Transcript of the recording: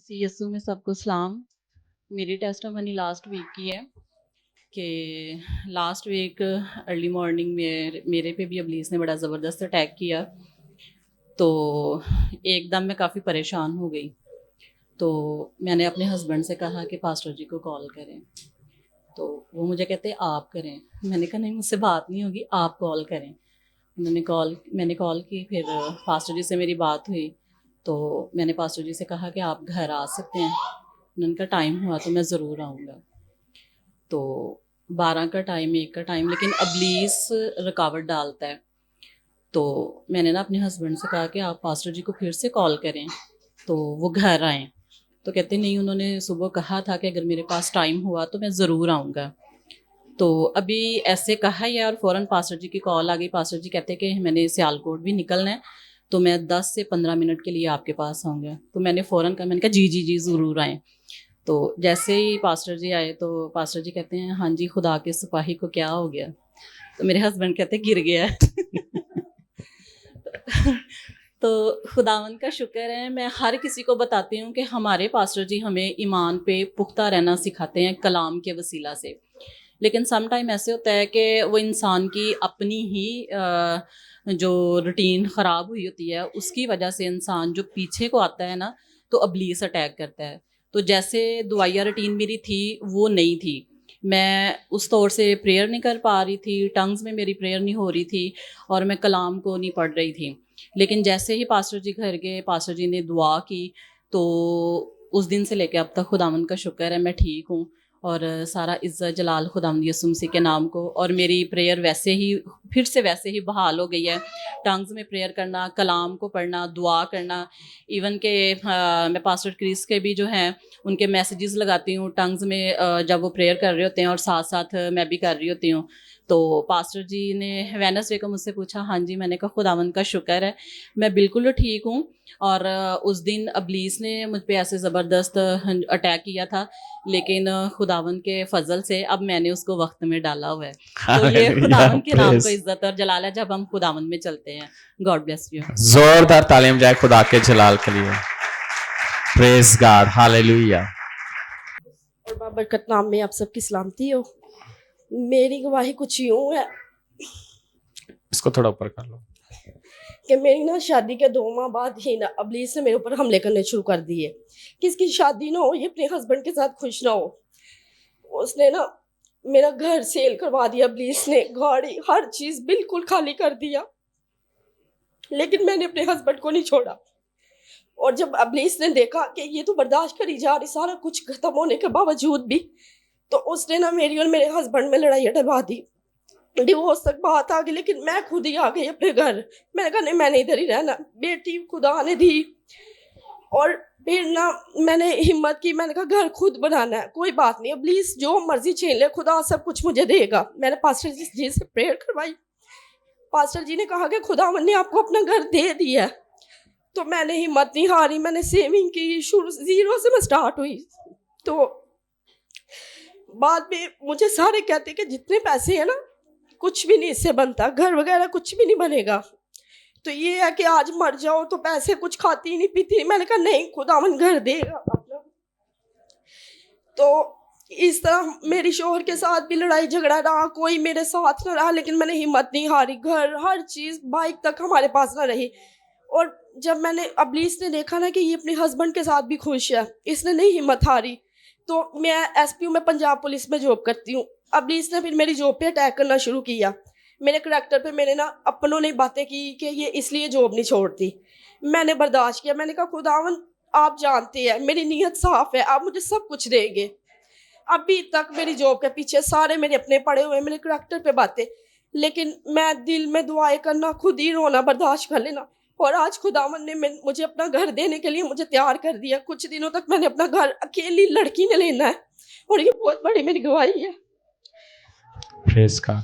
मसीह यस्सु में सबको सलाम। मेरी टेस्टिमनी लास्ट वीक की है कि लास्ट वीक अर्ली मॉर्निंग में मेरे पे भी इब्लीस ने बड़ा ज़बरदस्त अटैक किया। तो एकदम मैं काफ़ी परेशान हो गई। तो मैंने अपने हस्बैंड से कहा कि पास्टर जी को कॉल करें। तो वो मुझे कहते आप करें। मैंने कहा नहीं, मुझसे बात नहीं होगी, आप कॉल करें। मैंने कॉल की। फिर पास्टर जी से मेरी बात हुई। तो मैंने पास्टर जी से कहा कि आप घर आ सकते हैं। उन्होंने कहा टाइम हुआ तो मैं ज़रूर आऊँगा। तो 12 का टाइम, 1 का टाइम, लेकिन इब्लीस रुकावट डालता है। तो मैंने ना अपने हस्बैंड से कहा कि आप पास्टर जी को फिर से कॉल करें तो वो घर आएँ। तो कहते नहीं, उन्होंने सुबह कहा था कि अगर मेरे पास टाइम हुआ तो मैं ज़रूर आऊँगा। तो अभी ऐसे कहा ही है और फ़ौरन पास्टर जी की कॉल आ गई। पास्टर जी कहते कि मैंने सियालकोट भी निकलना है, तो मैं 10 से 15 मिनट के लिए आपके पास आऊँगा। तो मैंने फ़ौरन कहा, मैंने कहा जी जी जी ज़रूर आएँ। तो जैसे ही पास्टर जी आए तो पास्टर जी कहते हैं हाँ जी, खुदा के सिपाही को क्या हो गया? तो मेरे हस्बैंड कहते गिर गया है। तो खुदावंद का शुक्र है। मैं हर किसी को बताती हूँ कि हमारे पास्टर जी हमें ईमान पे पुख्ता रहना सिखाते हैं कलाम के वसीला से। लेकिन सम टाइम ऐसे होता है कि वो इंसान की अपनी ही जो रूटीन ख़राब हुई होती है, उसकी वजह से इंसान जो पीछे को आता है ना, तो इब्लीस अटैक करता है। तो जैसे दुआया रूटीन मेरी थी वो नहीं थी। मैं उस तौर से प्रेयर नहीं कर पा रही थी, टंग्स में मेरी प्रेयर नहीं हो रही थी और मैं कलाम को नहीं पढ़ रही थी। लेकिन जैसे ही पास्टर जी घर गए, पास्टर जी ने दुआ की, तो उस दिन से लेकर अब तक खुदावंद का शुक्र है मैं ठीक हूँ। और सारा इज़्ज़त जलाल खुदावंद यीशु मसीह के नाम को। और मेरी प्रेयर वैसे ही फिर से वैसे ही बहाल हो गई है। टंग्स में प्रेयर करना, कलाम को पढ़ना, दुआ करना। इवन के मैं पास्टर क्रिस के भी जो हैं उनके मैसेजेस लगाती हूँ टंग्स में, जब वो प्रेयर कर रहे होते हैं और साथ साथ मैं भी कर रही होती हूँ। तो पास्टर जी ने वेडनेसडे को मुझसे पूछा, हाँ जी। मैंने कहा खुदावंद का शुक्र है मैं बिल्कुल ठीक हूँ। और उस दिन इब्लीस ने मुझ पे ऐसे ज़बरदस्त अटैक किया था, लेकिन खुदावंद के फजल से अब मैंने उसको वक्त में डाला हुआ है। तो ये हालेलुया, खुदावंद के नाम को प्रेज। इज्जत और जलाल है जब हम खुदावंद में चलते हैं। God bless you. जोरदार तालीम जाए खुदा के जलाल के लिए। Praise God, hallelujah. और बाबरकत नाम में आप सबकी सलामती हो। मेरी गवाही कुछ यूँ है इसको थोड़ा ऊपर कर लो। कि मेरी ना शादी के 2 माह बाद ही ना इब्लीस ने मेरे ऊपर हमले करने शुरू कर दिए। किसकी शादी ना हो, ये अपने हस्बैंड के साथ खुश ना हो। उसने ना मेरा घर सेल करवा दिया इब्लीस ने, गाड़ी हर चीज़ बिल्कुल खाली कर दिया। लेकिन मैंने अपने हस्बैंड को नहीं छोड़ा। और जब इब्लीस ने देखा कि ये तो बर्दाश्त करी जा रही, सारा कुछ खत्म होने के बावजूद भी, तो उसने ना मेरी और मेरे हस्बैंड में लड़ाई डलवा दी। डिवोर्स तक बात आ गई। लेकिन मैं खुद ही आ गई अपने घर। मैंने कहा नहीं, मैंने इधर ही रहना। बेटी खुदा ने दी। और फिर ना मैंने हिम्मत की, मैंने कहा घर खुद बनाना है, कोई बात नहीं, प्लीज जो मर्जी छीन ले, खुदा सब कुछ मुझे देगा। मैंने पास्टर जी से प्रेयर करवाई। पास्टर जी ने कहा कि खुदावन ने आपको अपना घर दे दिया। तो मैंने हिम्मत नहीं हारी, मैंने सेविंग की, शुरू 0 से मैं स्टार्ट हुई। तो बाद में मुझे सारे कहते कि जितने पैसे हैं ना, कुछ भी नहीं इससे बनता, घर वगैरह कुछ भी नहीं बनेगा। तो ये है कि आज मर जाओ तो पैसे कुछ खाती नहीं पीती। मैंने कहा नहीं, खुदावन घर देगा अपना। तो इस तरह मेरी शोहर के साथ भी लड़ाई झगड़ा रहा, कोई मेरे साथ ना रहा, लेकिन मैंने हिम्मत नहीं हारी। घर, हर चीज़, बाइक तक हमारे पास ना रही। और जब मैंने इब्लीस ने देखा ना कि ये अपने हस्बैंड के साथ भी खुश है, इसने नहीं हिम्मत हारी। तो मैं एसपीयू में पंजाब पुलिस में जॉब करती हूँ। इब्लीस ने फिर मेरी जॉब पे अटैक करना शुरू किया। मेरे करैक्टर पे मेरे ना अपनों ने बातें की कि ये इसलिए जॉब नहीं छोड़ती। मैंने बर्दाश्त किया। मैंने कहा खुदावन आप जानते हैं मेरी नीयत साफ है, आप मुझे सब कुछ देंगे। अभी तक मेरी जॉब के पीछे सारे मेरे अपने पड़े हुए, मेरे करैक्टर पे बातें। लेकिन मैं दिल में दुआएं करना, खुद ही रोना बर्दाश्त कर लेना। और आज खुदावन ने मुझे अपना घर देने के लिए मुझे तैयार कर दिया। कुछ दिनों तक मैंने अपना घर अकेली लड़की ने लेना है, और ये बहुत बड़ी मेरी गवाही है। Praise God.